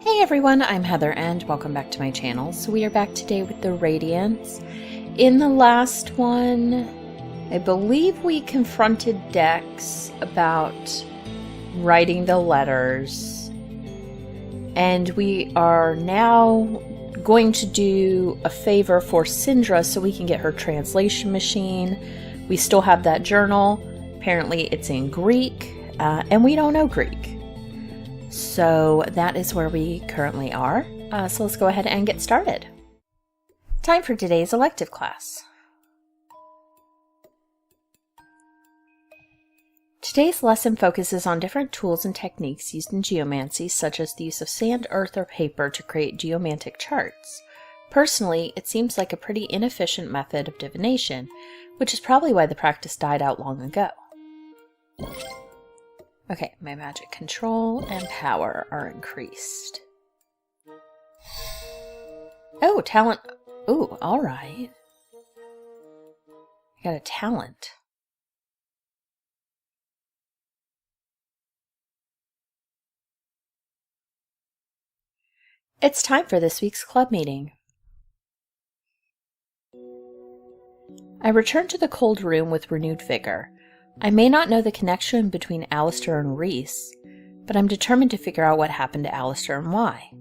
Hey everyone, I'm Heather and welcome back to my channel. So we are back today with the Radiance. In the last one, I believe we confronted Dex about writing the letters. And we are now going to do a favor for Syndra so we can get her translation machine. We still have that journal. Apparently it's in Greek, and we don't know Greek. So that is where we currently are. So let's go ahead and get started. Time for today's elective class. Today's lesson focuses on different tools and techniques used in geomancy, such as the use of sand, earth, or paper to create geomantic charts. Personally, it seems like a pretty inefficient method of divination, which is probably why the practice died out long ago. Okay, my magic control and power are increased. Oh, talent. Ooh, alright. I got a talent. It's time for this week's club meeting. I return to the cold room with renewed vigor. I may not know the connection between Alistair and Reese, but I'm determined to figure out what happened to Alistair and why.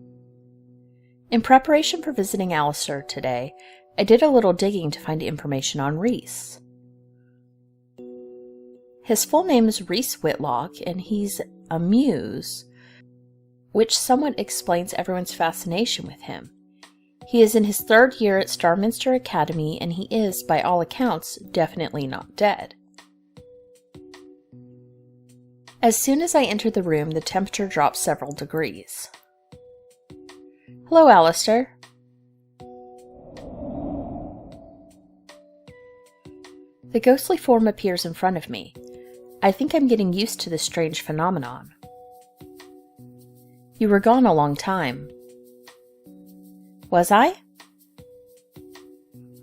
In preparation for visiting Alistair today, I did a little digging to find information on Reese. His full name is Reese Whitlock, and he's a muse, which somewhat explains everyone's fascination with him. He is in his third year at Starminster Academy, and he is, by all accounts, definitely not dead. As soon as I enter the room, the temperature drops several degrees. Hello, Alistair. The ghostly form appears in front of me. I think I'm getting used to this strange phenomenon. You were gone a long time. Was I?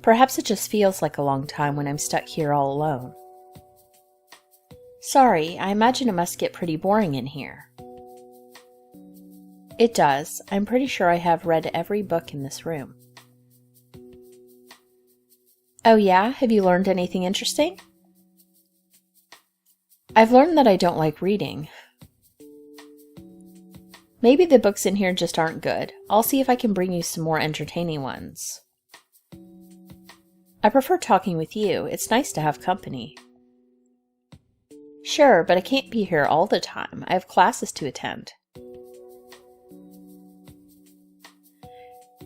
Perhaps it just feels like a long time when I'm stuck here all alone. Sorry, I imagine it must get pretty boring in here. It does. I'm pretty sure I have read every book in this room. Oh yeah? Have you learned anything interesting? I've learned that I don't like reading. Maybe the books in here just aren't good. I'll see if I can bring you some more entertaining ones. I prefer talking with you. It's nice to have company. Sure, but I can't be here all the time. I have classes to attend.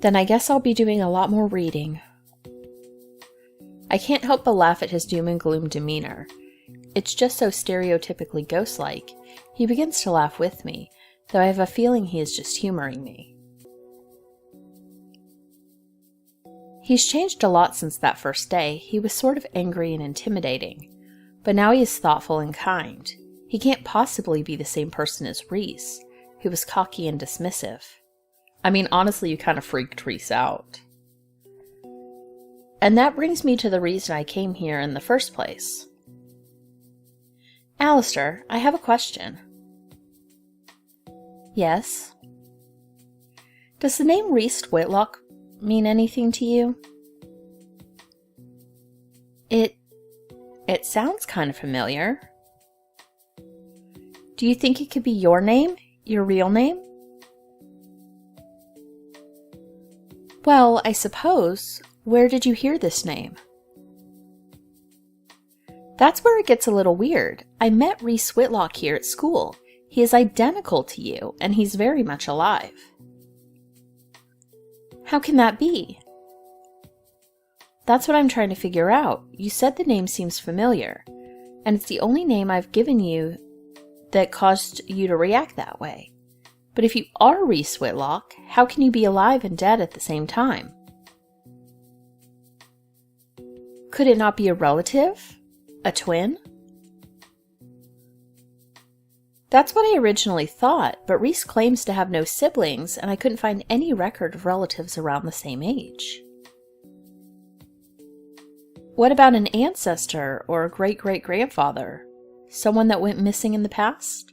Then I guess I'll be doing a lot more reading. I can't help but laugh at his doom and gloom demeanor. It's just so stereotypically ghost-like. He begins to laugh with me, though I have a feeling he is just humoring me. He's changed a lot since that first day. He was sort of angry and intimidating. But now he is thoughtful and kind. He can't possibly be the same person as Reese, who was cocky and dismissive. I mean, honestly, you kind of freaked Reese out. And that brings me to the reason I came here in the first place. Alistair, I have a question. Yes? Does the name Reese Whitlock mean anything to you? It sounds kind of familiar. Do you think it could be your name? Your real name? Well, I suppose. Where did you hear this name? That's where it gets a little weird. I met Reese Whitlock here at school. He is identical to you, and he's very much alive. How can that be? That's what I'm trying to figure out. You said the name seems familiar, and it's the only name I've given you that caused you to react that way. But if you are Reese Whitlock, how can you be alive and dead at the same time? Could it not be a relative? A twin? That's what I originally thought, but Reese claims to have no siblings, and I couldn't find any record of relatives around the same age. What about an ancestor or a great-great-grandfather? Someone that went missing in the past?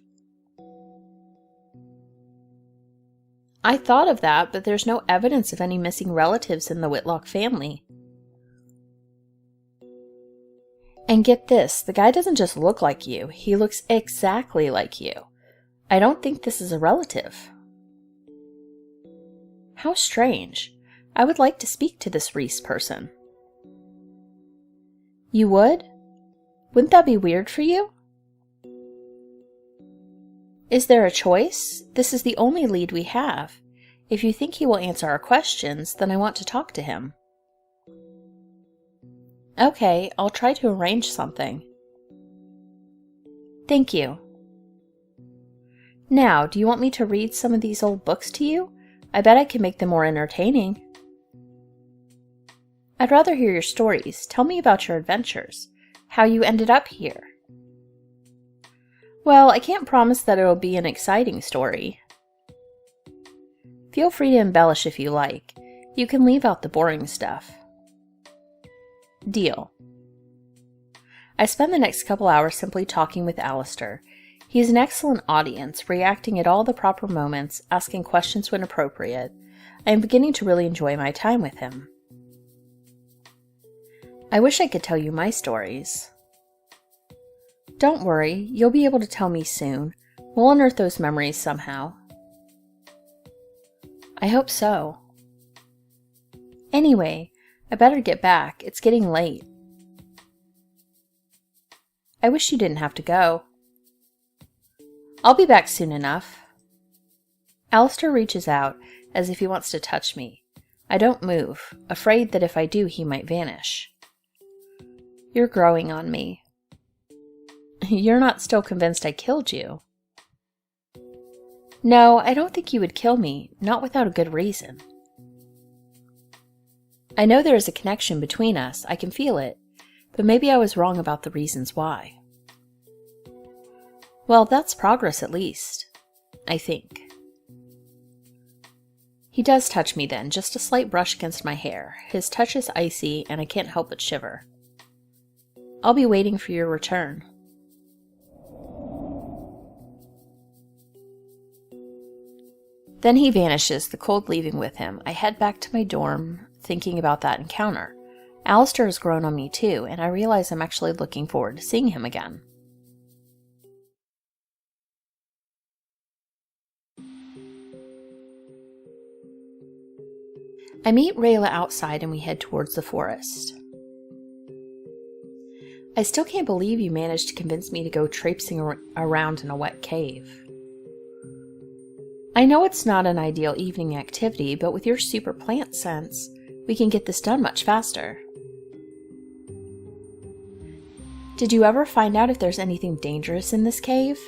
I thought of that, but there's no evidence of any missing relatives in the Whitlock family. And get this, the guy doesn't just look like you, he looks exactly like you. I don't think this is a relative. How strange. I would like to speak to this Reese person. You would? Wouldn't that be weird for you? Is there a choice? This is the only lead we have. If you think he will answer our questions, then I want to talk to him. Okay, I'll try to arrange something. Thank you. Now, do you want me to read some of these old books to you? I bet I can make them more entertaining. I'd rather hear your stories. Tell me about your adventures. How you ended up here. Well, I can't promise that it'll be an exciting story. Feel free to embellish if you like. You can leave out the boring stuff. Deal. I spend the next couple hours simply talking with Alistair. He's an excellent audience, reacting at all the proper moments, asking questions when appropriate. I am beginning to really enjoy my time with him. I wish I could tell you my stories. Don't worry, you'll be able to tell me soon. We'll unearth those memories somehow. I hope so. Anyway, I better get back. It's getting late. I wish you didn't have to go. I'll be back soon enough. Alistair reaches out as if he wants to touch me. I don't move, afraid that if I do, he might vanish. You're growing on me. You're not still convinced I killed you? No, I don't think you would kill me, not without a good reason. I know there is a connection between us, I can feel it, but maybe I was wrong about the reasons why. Well, that's progress at least, I think. He does touch me then, just a slight brush against my hair. His touch is icy, and I can't help but shiver. I'll be waiting for your return. Then he vanishes, the cold leaving with him. I head back to my dorm, thinking about that encounter. Alistair has grown on me too, and I realize I'm actually looking forward to seeing him again. I meet Rayla outside and we head towards the forest. I still can't believe you managed to convince me to go traipsing around in a wet cave. I know it's not an ideal evening activity, but with your super plant sense, we can get this done much faster. Did you ever find out if there's anything dangerous in this cave?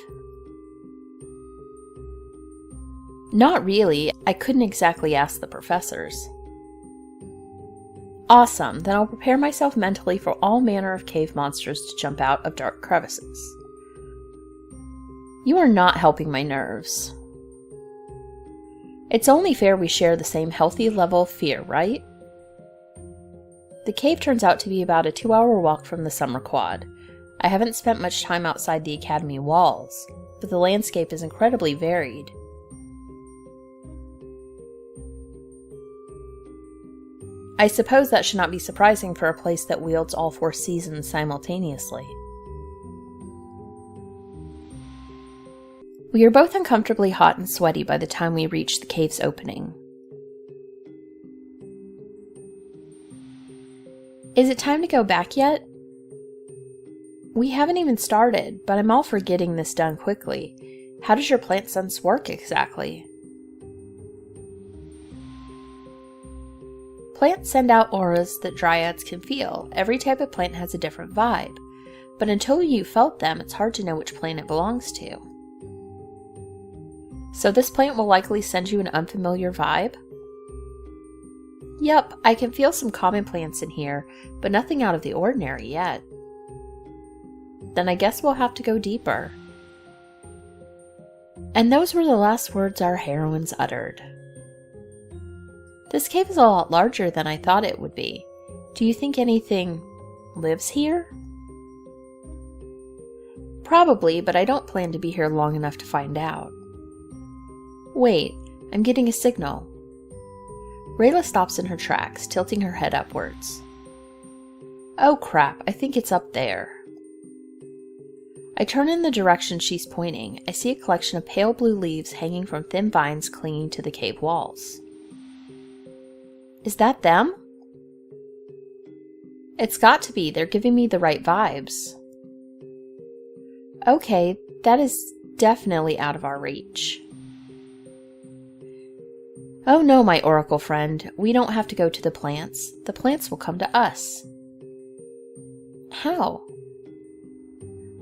Not really. I couldn't exactly ask the professors. Awesome, then I'll prepare myself mentally for all manner of cave monsters to jump out of dark crevices. You are not helping my nerves. It's only fair we share the same healthy level of fear, right? The cave turns out to be about a 2-hour walk from the summer quad. I haven't spent much time outside the academy walls, but the landscape is incredibly varied. I suppose that should not be surprising for a place that wields all 4 seasons simultaneously. We are both uncomfortably hot and sweaty by the time we reach the cave's opening. Is it time to go back yet? We haven't even started, but I'm all for getting this done quickly. How does your plant sense work exactly? Plants send out auras that dryads can feel. Every type of plant has a different vibe, but until you felt them, it's hard to know which plant it belongs to. So this plant will likely send you an unfamiliar vibe? Yep, I can feel some common plants in here, but nothing out of the ordinary yet. Then I guess we'll have to go deeper. And those were the last words our heroines uttered. This cave is a lot larger than I thought it would be. Do you think anything lives here? Probably, but I don't plan to be here long enough to find out. Wait, I'm getting a signal. Rayla stops in her tracks, tilting her head upwards. Oh crap, I think it's up there. I turn in the direction she's pointing. I see a collection of pale blue leaves hanging from thin vines clinging to the cave walls. Is that them? It's got to be. They're giving me the right vibes. Okay, that is definitely out of our reach. Oh no, my oracle friend. We don't have to go to the plants. The plants will come to us. How?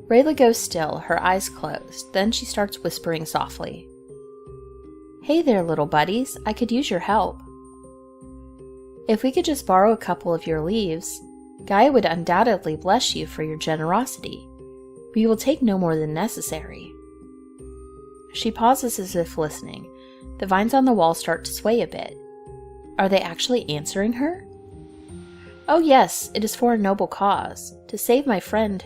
Rayla goes still, her eyes closed. Then she starts whispering softly. Hey there, little buddies. I could use your help. If we could just borrow a couple of your leaves, Gaia would undoubtedly bless you for your generosity. We will take no more than necessary. She pauses as if listening. The vines on the wall start to sway a bit. Are they actually answering her? Oh yes, it is for a noble cause, to save my friend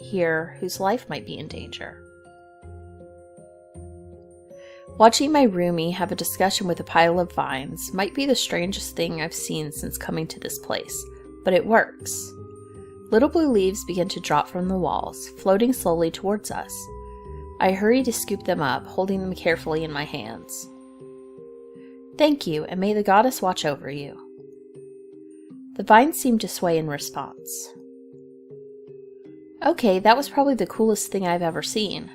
here whose life might be in danger. Watching my roomie have a discussion with a pile of vines might be the strangest thing I've seen since coming to this place, but it works. Little blue leaves begin to drop from the walls, floating slowly towards us. I hurry to scoop them up, holding them carefully in my hands. Thank you, and may the goddess watch over you. The vines seem to sway in response. Okay, that was probably the coolest thing I've ever seen.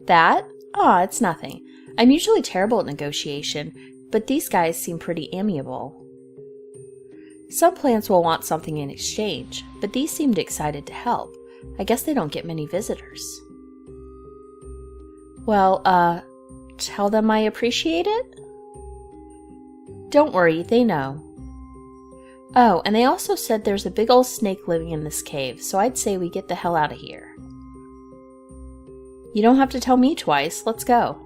That? Aw, it's nothing. I'm usually terrible at negotiation, but these guys seem pretty amiable. Some plants will want something in exchange, but these seemed excited to help. I guess they don't get many visitors. Well, tell them I appreciate it? Don't worry, they know. Oh, and they also said there's a big old snake living in this cave, so I'd say we get the hell out of here. You don't have to tell me twice, let's go.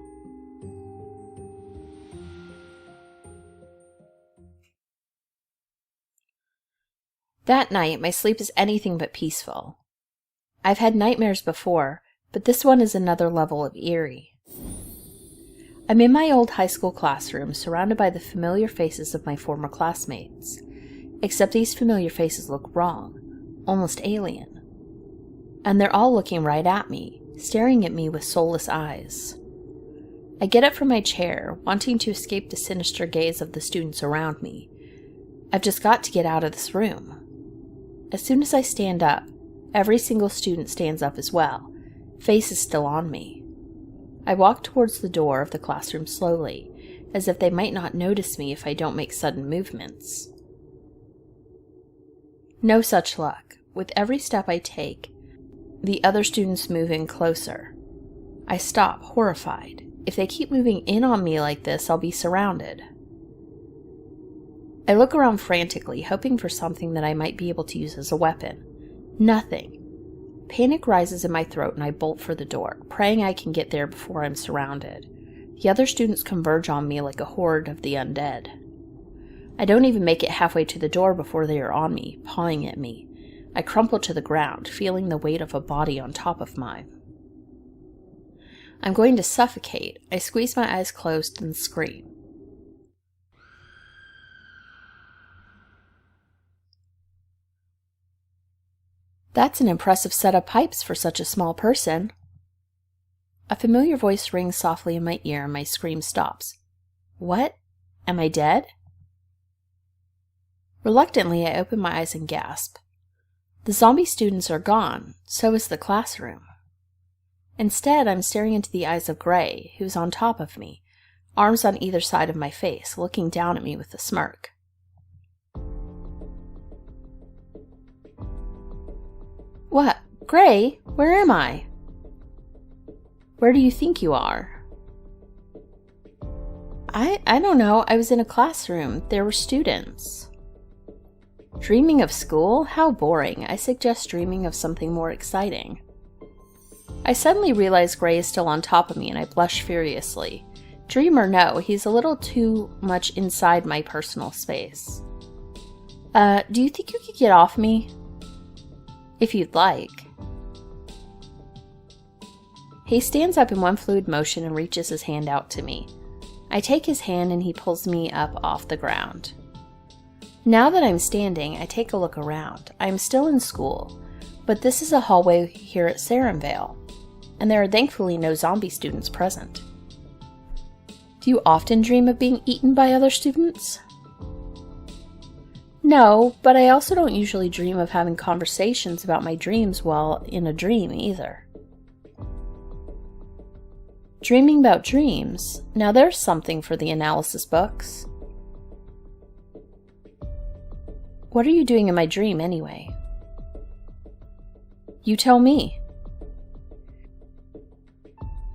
That night, my sleep is anything but peaceful. I've had nightmares before, but this one is another level of eerie. I'm in my old high school classroom, surrounded by the familiar faces of my former classmates. Except these familiar faces look wrong, almost alien. And they're all looking right at me, staring at me with soulless eyes. I get up from my chair, wanting to escape the sinister gaze of the students around me. I've just got to get out of this room. As soon as I stand up, every single student stands up as well, faces still on me. I walk towards the door of the classroom slowly, as if they might not notice me if I don't make sudden movements. No such luck. With every step I take, the other students move in closer. I stop, horrified. If they keep moving in on me like this, I'll be surrounded. I look around frantically, hoping for something that I might be able to use as a weapon. Nothing. Panic rises in my throat and I bolt for the door, praying I can get there before I'm surrounded. The other students converge on me like a horde of the undead. I don't even make it halfway to the door before they are on me, pawing at me. I crumple to the ground, feeling the weight of a body on top of mine. I'm going to suffocate. I squeeze my eyes closed and scream. That's an impressive set of pipes for such a small person. A familiar voice rings softly in my ear and my scream stops. What? Am I dead? Reluctantly, I open my eyes and gasp. The zombie students are gone, so is the classroom. Instead, I'm staring into the eyes of Gray, who's on top of me, arms on either side of my face, looking down at me with a smirk. What? Gray? Where am I? Where do you think you are? I don't know. I was in a classroom. There were students. Dreaming of school? How boring. I suggest dreaming of something more exciting. I suddenly realize Gray is still on top of me and I blush furiously. Dream or no, he's a little too much inside my personal space. Do you think you could get off me? If you'd like. He stands up in one fluid motion and reaches his hand out to me. I take his hand and he pulls me up off the ground. Now that I'm standing, I take a look around. I am still in school, but this is a hallway here at Sarenvale, and there are thankfully no zombie students present. Do you often dream of being eaten by other students? No, but I also don't usually dream of having conversations about my dreams while in a dream either. Dreaming about dreams? Now there's something for the analysis books. What are you doing in my dream anyway? You tell me.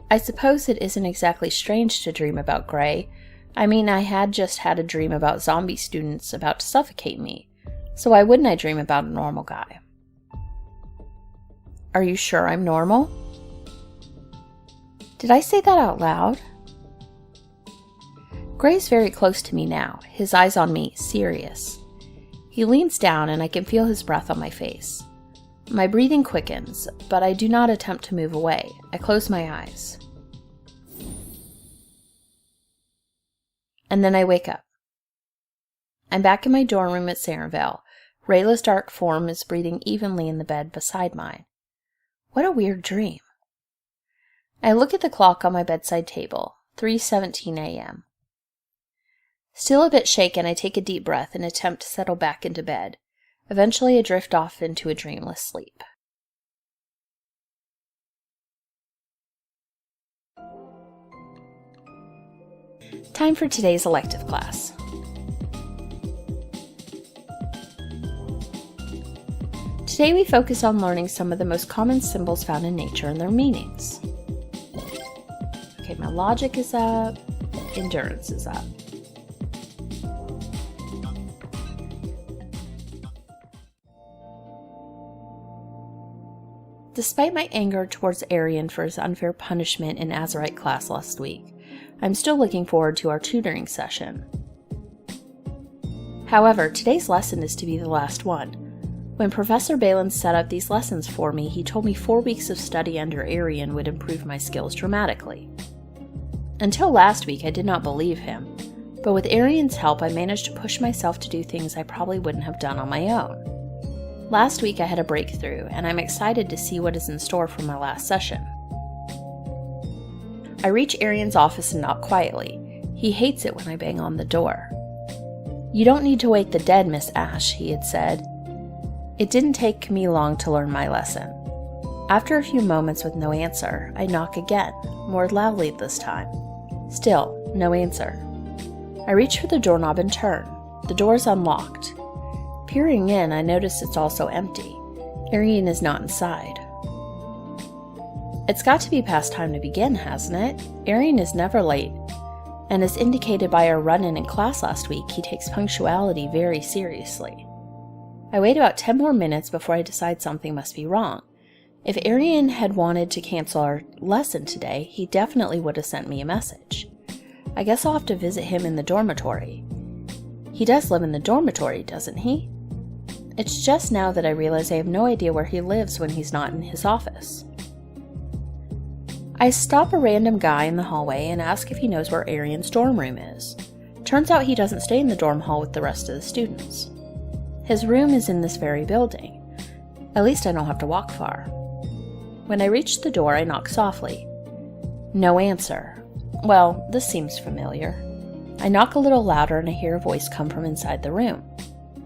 I suppose it isn't exactly strange to dream about Gray. I mean, I had just had a dream about zombie students about to suffocate me, so why wouldn't I dream about a normal guy? Are you sure I'm normal? Did I say that out loud? Gray's very close to me now, his eyes on me, serious. He leans down and I can feel his breath on my face. My breathing quickens, but I do not attempt to move away. I close my eyes. And then I wake up. I'm back in my dorm room at Sarenvale. Rayla's dark form is breathing evenly in the bed beside mine. What a weird dream. I look at the clock on my bedside table, 3:17 a.m. Still a bit shaken, I take a deep breath and attempt to settle back into bed. Eventually, I drift off into a dreamless sleep. Time for today's elective class. Today we focus on learning some of the most common symbols found in nature and their meanings. Okay, my logic is up, endurance is up. Despite my anger towards Arian for his unfair punishment in Azurite class last week, I'm still looking forward to our tutoring session. However, today's lesson is to be the last one. When Professor Balin set up these lessons for me, he told me 4 weeks of study under Arian would improve my skills dramatically. Until last week, I did not believe him, but with Arian's help, I managed to push myself to do things I probably wouldn't have done on my own. Last week I had a breakthrough, and I'm excited to see what is in store for my last session. I reach Arian's office and knock quietly. He hates it when I bang on the door. "You don't need to wake the dead, Miss Ash," he had said. It didn't take me long to learn my lesson. After a few moments with no answer, I knock again, more loudly this time. Still, no answer. I reach for the doorknob and turn. The door is unlocked. Peering in, I notice it's also empty. Arian is not inside. It's got to be past time to begin, hasn't it? Arian is never late, and as indicated by our run-in in class last week, he takes punctuality very seriously. I wait about 10 more minutes before I decide something must be wrong. If Arian had wanted to cancel our lesson today, he definitely would have sent me a message. I guess I'll have to visit him in the dormitory. He does live in the dormitory, doesn't he? It's just now that I realize I have no idea where he lives when he's not in his office. I stop a random guy in the hallway and ask if he knows where Arian's dorm room is. Turns out he doesn't stay in the dorm hall with the rest of the students. His room is in this very building. At least I don't have to walk far. When I reach the door, I knock softly. No answer. Well, this seems familiar. I knock a little louder and I hear a voice come from inside the room,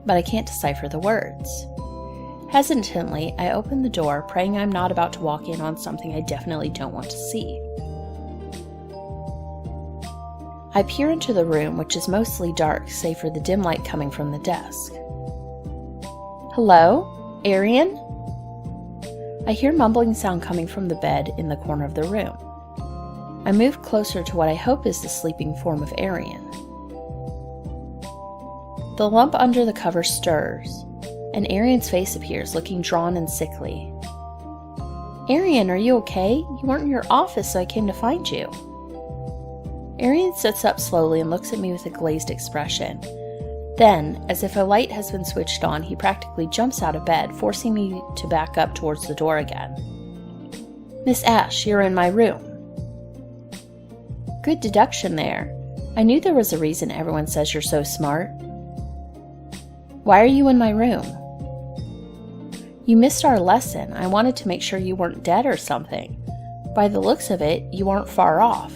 but I can't decipher the words. Hesitantly, I open the door, praying I'm not about to walk in on something I definitely don't want to see. I peer into the room, which is mostly dark save for the dim light coming from the desk. Hello? Arian? I hear mumbling sound coming from the bed in the corner of the room. I move closer to what I hope is the sleeping form of Arian. The lump under the cover stirs, and Arian's face appears, looking drawn and sickly. Arian, are you okay? You weren't in your office, so I came to find you. Arian sits up slowly and looks at me with a glazed expression. Then, as if a light has been switched on, he practically jumps out of bed, forcing me to back up towards the door again. Miss Ash, you're in my room. Good deduction there. I knew there was a reason everyone says you're so smart. Why are you in my room? You missed our lesson. I wanted to make sure you weren't dead or something. By the looks of it, you aren't far off.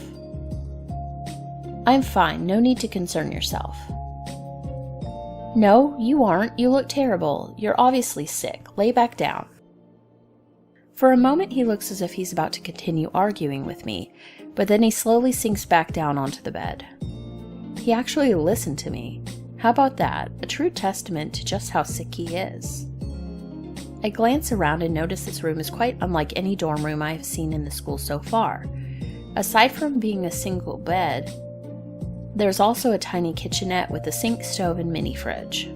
I'm fine. No need to concern yourself. No, you aren't. You look terrible. You're obviously sick. Lay back down. For a moment, he looks as if he's about to continue arguing with me, but then he slowly sinks back down onto the bed. He actually listened to me. How about that? A true testament to just how sick he is. I glance around and notice this room is quite unlike any dorm room I have seen in the school so far. Aside from being a single bed, there's also a tiny kitchenette with a sink, stove, and mini fridge.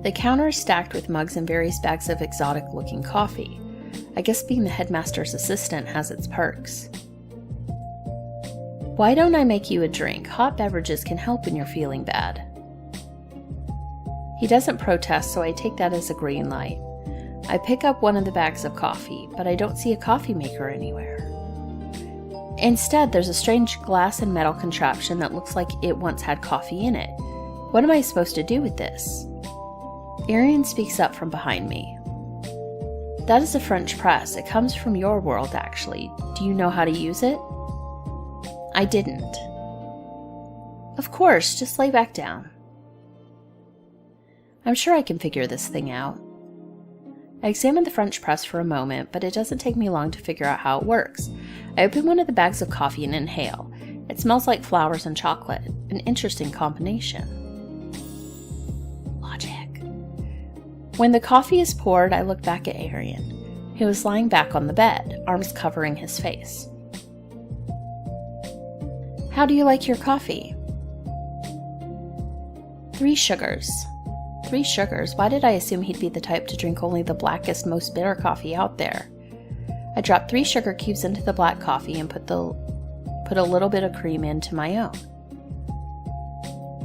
The counter is stacked with mugs and various bags of exotic-looking coffee. I guess being the headmaster's assistant has its perks. Why don't I make you a drink? Hot beverages can help when you're feeling bad. He doesn't protest, so I take that as a green light. I pick up one of the bags of coffee, but I don't see a coffee maker anywhere. Instead, there's a strange glass and metal contraption that looks like it once had coffee in it. What am I supposed to do with this? Arian speaks up from behind me. That is a French press. It comes from your world, actually. Do you know how to use it? I didn't. Of course, just lay back down. I'm sure I can figure this thing out. I examine the French press for a moment, but it doesn't take me long to figure out how it works. I open one of the bags of coffee and inhale. It smells like flowers and chocolate, an interesting combination. Logic. When the coffee is poured, I look back at Arian, who is lying back on the bed, arms covering his face. How do you like your coffee? 3 sugars. 3 sugars? Why did I assume he'd be the type to drink only the blackest, most bitter coffee out there? I drop 3 sugar cubes into the black coffee and put a little bit of cream into my own.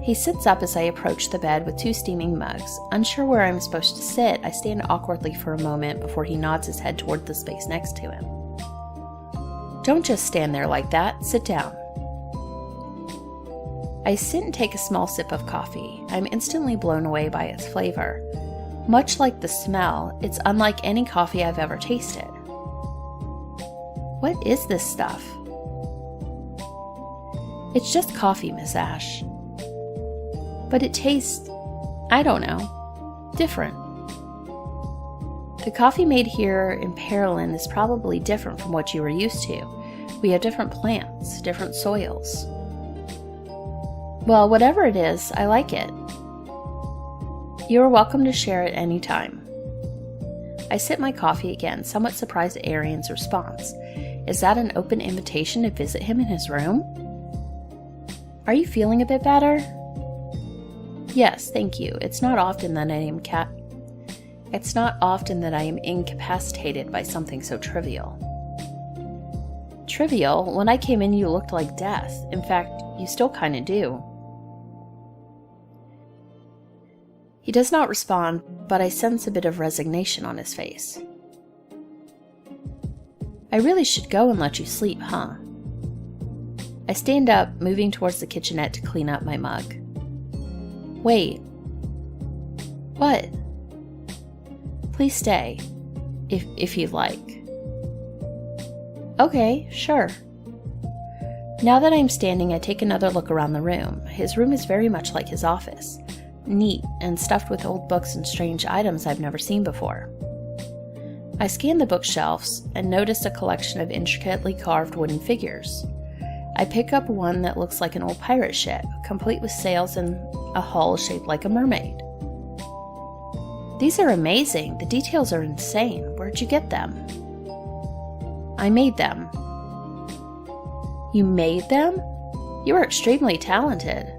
He sits up as I approach the bed with 2 steaming mugs. Unsure where I'm supposed to sit, I stand awkwardly for a moment before he nods his head toward the space next to him. Don't just stand there like that. Sit down. I sit and take a small sip of coffee. I'm instantly blown away by its flavor. Much like the smell, it's unlike any coffee I've ever tasted. What is this stuff? It's just coffee, Miss Ash. But it tastes, I don't know, different. The coffee made here in Pearland is probably different from what you were used to. We have different plants, different soils. Well, whatever it is, I like it. You are welcome to share it any time. I sip my coffee again, somewhat surprised at Arian's response. Is that an open invitation to visit him in his room? Are you feeling a bit better? Yes, thank you. It's not often that I am incapacitated by something so trivial. Trivial? When I came in, you looked like death. In fact, you still kind of do. He does not respond, but I sense a bit of resignation on his face. I really should go and let you sleep, huh? I stand up, moving towards the kitchenette to clean up my mug. Wait. What? Please stay, if you'd like. Okay, sure. Now that I'm standing, I take another look around the room. His room is very much like his office. Neat and stuffed with old books and strange items I've never seen before. I scan the bookshelves and notice a collection of intricately carved wooden figures. I pick up one that looks like an old pirate ship, complete with sails and a hull shaped like a mermaid. These are amazing. The details are insane. Where'd you get them? I made them. You made them? You are extremely talented.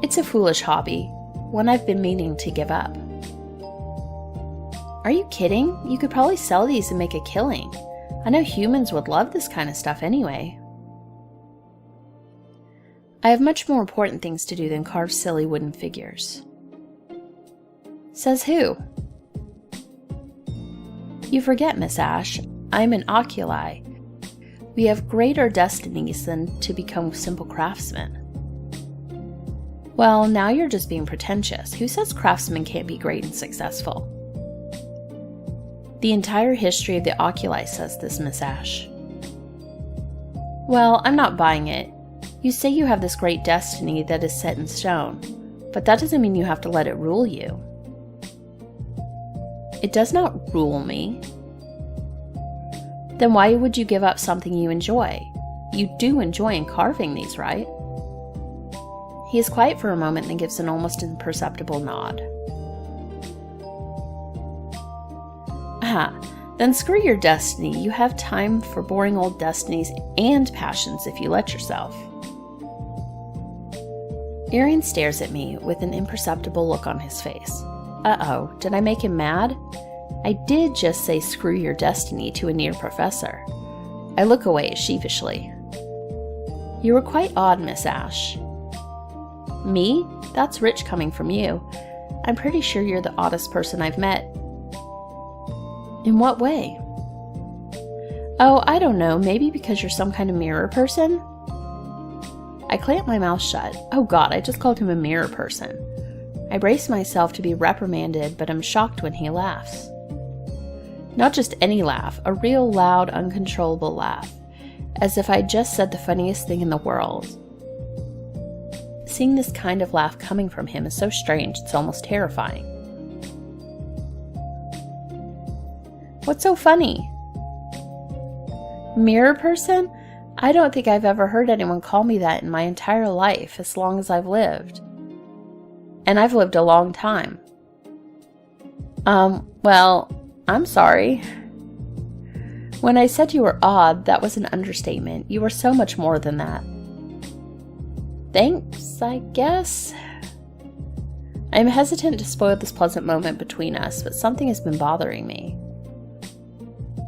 It's a foolish hobby, one I've been meaning to give up. Are you kidding? You could probably sell these and make a killing. I know humans would love this kind of stuff anyway. I have much more important things to do than carve silly wooden figures. Says who? You forget, Miss Ash, I'm an oculi. We have greater destinies than to become simple craftsmen. Well, now you're just being pretentious. Who says craftsmen can't be great and successful? The entire history of the oculi says this, Miss Ash. Well, I'm not buying it. You say you have this great destiny that is set in stone, but that doesn't mean you have to let it rule you. It does not rule me. Then why would you give up something you enjoy? You do enjoy carving these, right? He is quiet for a moment and then gives an almost imperceptible nod. Then screw your destiny. You have time for boring old destinies and passions if you let yourself. Arian stares at me with an imperceptible look on his face. Uh-oh, did I make him mad? I did just say screw your destiny to a near professor. I look away sheepishly. You were quite odd, Miss Ash. Me? That's rich coming from you. I'm pretty sure you're the oddest person I've met. In what way? Oh, I don't know. Maybe because you're some kind of mirror person? I clamp my mouth shut. Oh God, I just called him a mirror person. I brace myself to be reprimanded, but I'm shocked when he laughs. Not just any laugh, a real loud, uncontrollable laugh, as if I'd just said the funniest thing in the world. Seeing this kind of laugh coming from him is so strange, it's almost terrifying. What's so funny? Mirror person? I don't think I've ever heard anyone call me that in my entire life, as long as I've lived. And I've lived a long time. Well, I'm sorry. When I said you were odd, that was an understatement. You were so much more than that. Thanks, I guess. I'm hesitant to spoil this pleasant moment between us, but something has been bothering me.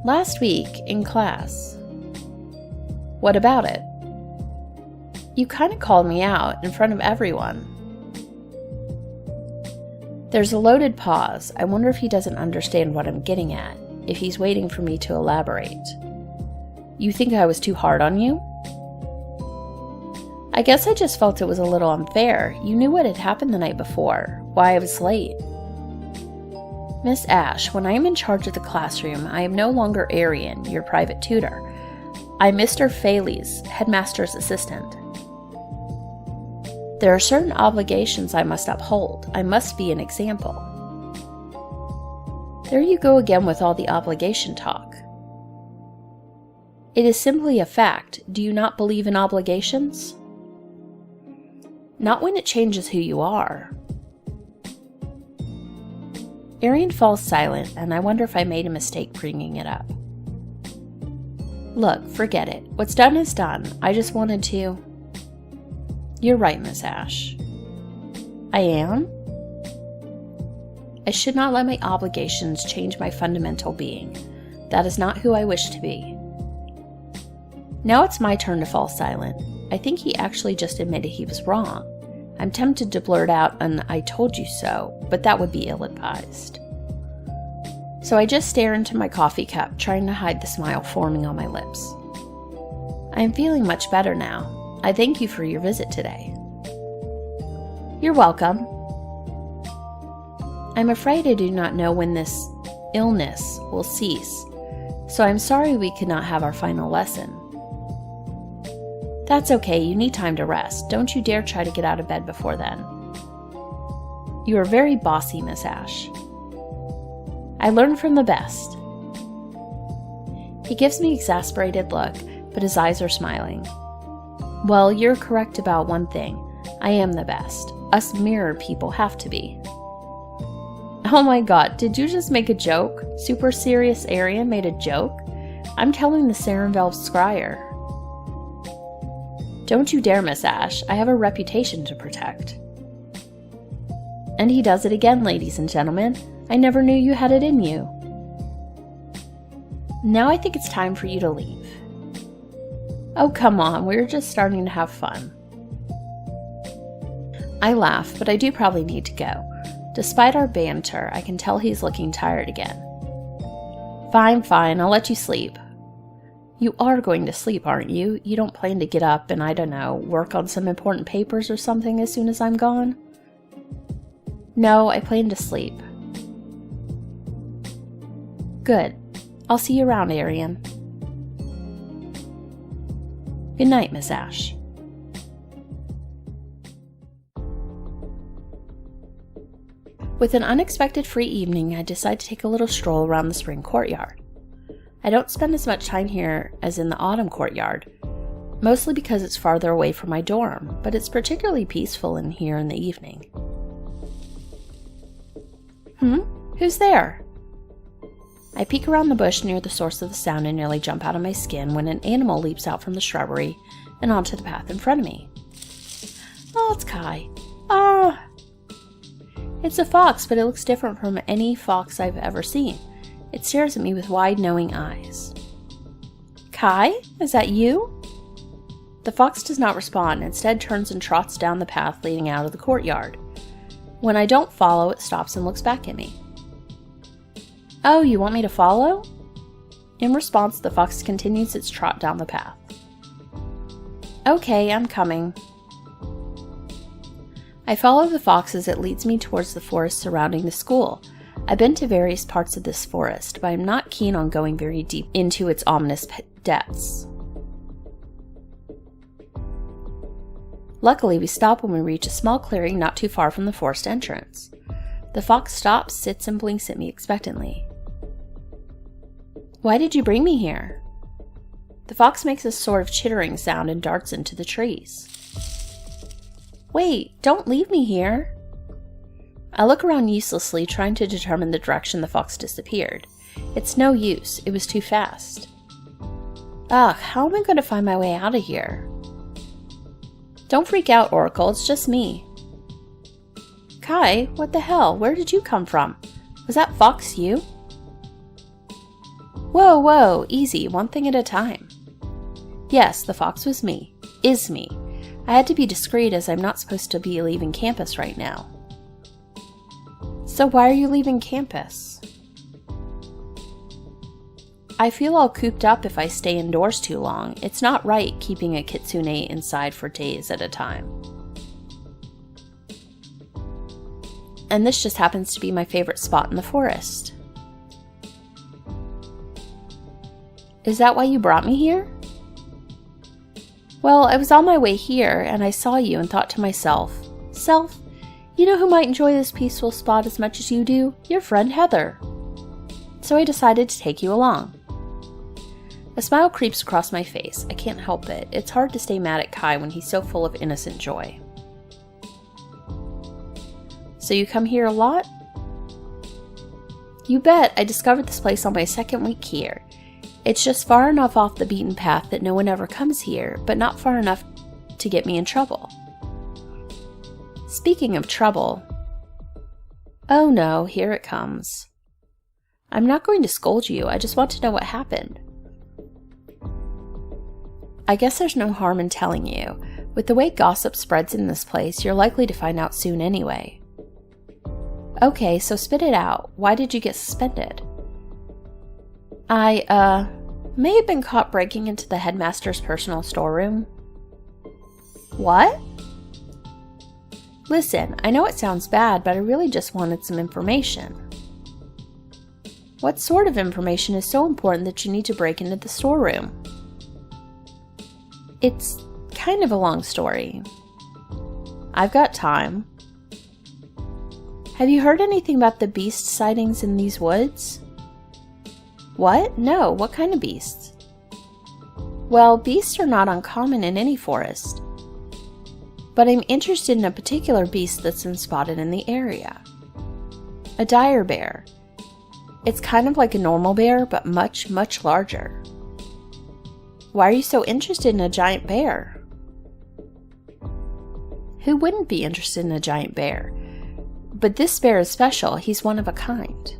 Last week, in class. What about it? You kind of called me out in front of everyone. There's a loaded pause. I wonder if he doesn't understand what I'm getting at, if he's waiting for me to elaborate. You think I was too hard on you? I guess I just felt it was a little unfair. You knew what had happened the night before, why I was late. Miss Ash, when I am in charge of the classroom, I am no longer Arian, your private tutor. I'm Mr. Faley's headmaster's assistant. There are certain obligations I must uphold. I must be an example. There you go again with all the obligation talk. It is simply a fact. Do you not believe in obligations? Not when it changes who you are. Arian falls silent, and I wonder if I made a mistake bringing it up. Look, forget it. What's done is done. I just wanted to... You're right, Miss Ash. I am? I should not let my obligations change my fundamental being. That is not who I wish to be. Now it's my turn to fall silent. I think he actually just admitted he was wrong. I'm tempted to blurt out an "I told you so," but that would be ill-advised. So I just stare into my coffee cup, trying to hide the smile forming on my lips. I am feeling much better now. I thank you for your visit today. You're welcome. I'm afraid I do not know when this illness will cease, so I'm sorry we could not have our final lesson. That's okay, you need time to rest. Don't you dare try to get out of bed before then. You are very bossy, Miss Ash. I learn from the best. He gives me an exasperated look, but his eyes are smiling. Well, you're correct about one thing. I am the best. Us mirror people have to be. Oh my god, did you just make a joke? Super serious Arian made a joke? I'm telling the Sarenvelv Scryer. Don't you dare, Miss Ash. I have a reputation to protect. And he does it again, ladies and gentlemen. I never knew you had it in you. Now I think it's time for you to leave. Oh, come on. We're just starting to have fun. I laugh, but I do probably need to go. Despite our banter, I can tell he's looking tired again. Fine, fine, I'll let you sleep. You are going to sleep, aren't you? You don't plan to get up and, I don't know, work on some important papers or something as soon as I'm gone? No, I plan to sleep. Good. I'll see you around, Arian. Good night, Miss Ash. With an unexpected free evening, I decide to take a little stroll around the spring courtyard. I don't spend as much time here as in the autumn courtyard, mostly because it's farther away from my dorm, but it's particularly peaceful in here in the evening. Who's there? I peek around the bush near the source of the sound and nearly jump out of my skin when an animal leaps out from the shrubbery and onto the path in front of me. Oh, it's Kai. Ah! It's a fox, but it looks different from any fox I've ever seen. It stares at me with wide, knowing eyes. Kai? Is that you? The fox does not respond, instead turns and trots down the path leading out of the courtyard. When I don't follow, it stops and looks back at me. Oh, you want me to follow? In response, the fox continues its trot down the path. Okay, I'm coming. I follow the fox as it leads me towards the forest surrounding the school. I've been to various parts of this forest, but I'm not keen on going very deep into its ominous depths. Luckily, we stop when we reach a small clearing not too far from the forest entrance. The fox stops, sits, and blinks at me expectantly. Why did you bring me here? The fox makes a sort of chittering sound and darts into the trees. Wait, don't leave me here. I look around uselessly, trying to determine the direction the fox disappeared. It's no use, it was too fast. Ugh, how am I going to find my way out of here? Don't freak out, Oracle, it's just me. Kai, what the hell? Where did you come from? Was that fox you? Whoa, whoa, easy, one thing at a time. Yes, the fox was me. Is me. I had to be discreet as I'm not supposed to be leaving campus right now. So why are you leaving campus? I feel all cooped up if I stay indoors too long. It's not right keeping a kitsune inside for days at a time. And this just happens to be my favorite spot in the forest. Is that why you brought me here? Well, I was on my way here, and I saw you and thought to myself, Self, you know who might enjoy this peaceful spot as much as you do? Your friend Heather. So I decided to take you along. A smile creeps across my face. I can't help it. It's hard to stay mad at Kai when he's so full of innocent joy. So you come here a lot? You bet. I discovered this place on my second week here. It's just far enough off the beaten path that no one ever comes here, but not far enough to get me in trouble. Speaking of trouble... Oh no, here it comes. I'm not going to scold you, I just want to know what happened. I guess there's no harm in telling you. With the way gossip spreads in this place, you're likely to find out soon anyway. Okay, so spit it out. Why did you get suspended? I, may have been caught breaking into the headmaster's personal storeroom. What? Listen, I know it sounds bad, but I really just wanted some information. What sort of information is so important that you need to break into the storeroom? It's kind of a long story. I've got time. Have you heard anything about the beast sightings in these woods? What? No, what kind of beasts? Well, beasts are not uncommon in any forest. But I'm interested in a particular beast that's been spotted in the area. A dire bear. It's kind of like a normal bear, but much, much larger. Why are you so interested in a giant bear? Who wouldn't be interested in a giant bear? But this bear is special. He's one of a kind.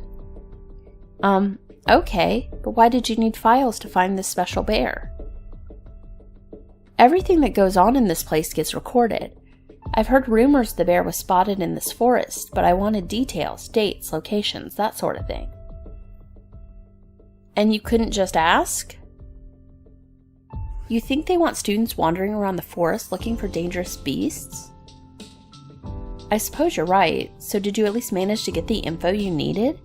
Okay, but why did you need files to find this special bear? Everything that goes on in this place gets recorded. I've heard rumors the bear was spotted in this forest, but I wanted details, dates, locations, that sort of thing. And you couldn't just ask? You think they want students wandering around the forest looking for dangerous beasts? I suppose you're right. So did you at least manage to get the info you needed?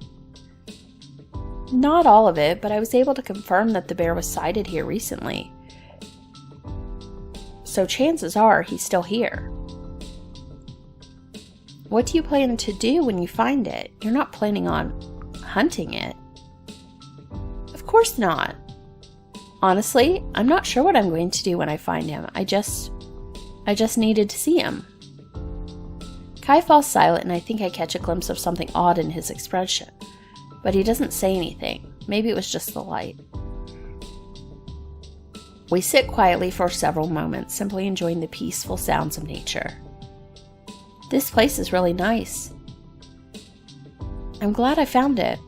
Not all of it, but I was able to confirm that the bear was sighted here recently. So chances are he's still here. What do you plan to do when you find it? You're not planning on hunting it. Of course not. Honestly, I'm not sure what I'm going to do when I find him. I just needed to see him. Kai falls silent, and I think I catch a glimpse of something odd in his expression. But he doesn't say anything. Maybe it was just the light. We sit quietly for several moments, simply enjoying the peaceful sounds of nature. This place is really nice. I'm glad I found it.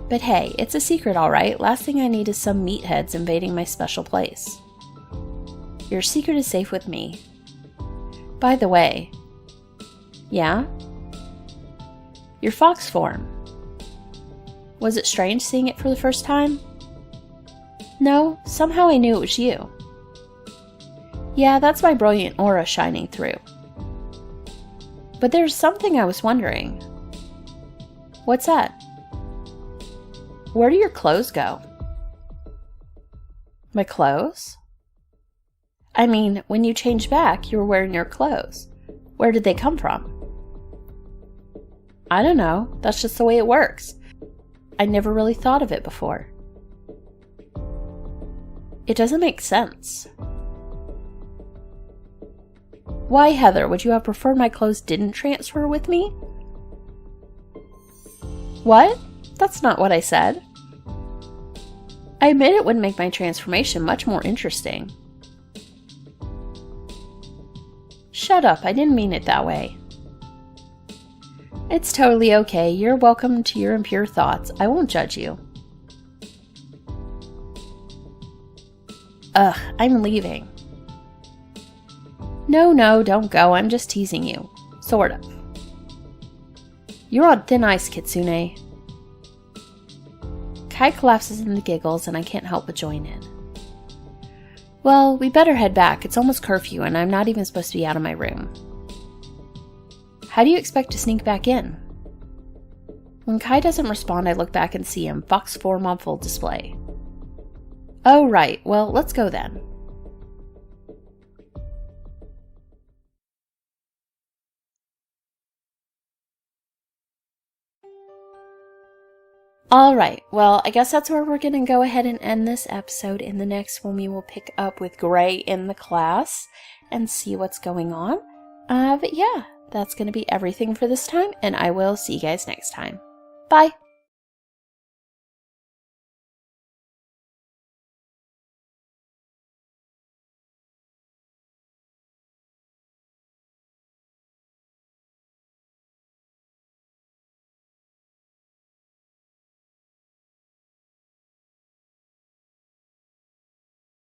But hey, it's a secret, all right. Last thing I need is some meatheads invading my special place. Your secret is safe with me. By the way, yeah? Your fox form. Was it strange seeing it for the first time? No, somehow I knew it was you. Yeah, that's my brilliant aura shining through. But there's something I was wondering. What's that? Where do your clothes go? My clothes? I mean, when you changed back, you were wearing your clothes. Where did they come from? I don't know. That's just the way it works. I never really thought of it before. It doesn't make sense. Why, Heather, would you have preferred my clothes didn't transfer with me? What? That's not what I said. I admit it would make my transformation much more interesting. Shut up, I didn't mean it that way. It's totally okay. You're welcome to your impure thoughts. I won't judge you. Ugh, I'm leaving. No, don't go. I'm just teasing you. Sort of. You're on thin ice, Kitsune. Kai collapses into giggles, and I can't help but join in. Well, we better head back. It's almost curfew, and I'm not even supposed to be out of my room. How do you expect to sneak back in? When Kai doesn't respond, I look back and see him, fox form on full display. Oh, right. Well, let's go then. Alright, well, I guess that's where we're going to go ahead and end this episode. In the next one, we will pick up with Gray in the class and see what's going on. But yeah, that's going to be everything for this time, and I will see you guys next time. Bye!